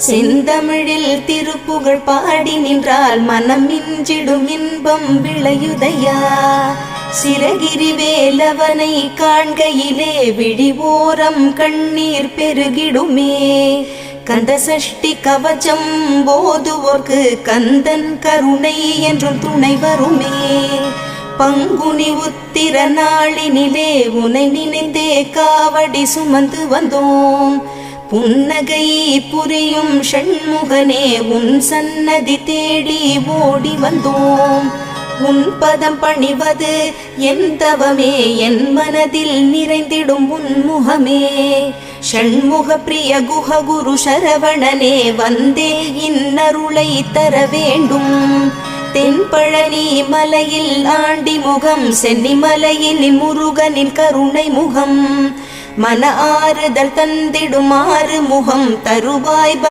செந்தமிழில் திருப்புகழ் பாடி நின்றால் மனம் மிஞ்சிடும் இன்பம் விளையுதையா. சிறகிரி வேலவனை காண்கையிலே விழிவோரம் கண்ணீர் பெருகிடுமே. கந்த சஷ்டி கவச்சம் போதுவோர்க்கு கந்தன் கருணை என்றும் துணை வருமே. பங்குனி உத்திர நாளினிலே உனை நினைந்தே காவடி சுமந்து வந்தோம். புன்னகை புரியும் ஷண்முகனே உன் சன்னதி தேடி ஓடி வந்தோம். உன் பதம் பணிவது என் தவமே, என் மனதில் நிறைந்திடும் உன் முகமே. ஷண்முக பிரிய குஹ குரு சரவணனே வந்தே இன்னருளை தர வேண்டும். தென்பழனி மலையில் ஆண்டி முகம், சென்னி மலையில் முருகனின் கருணை முகம். மன ஆறுதல் தந்திடும் ஆறு முகம் தருவாய்.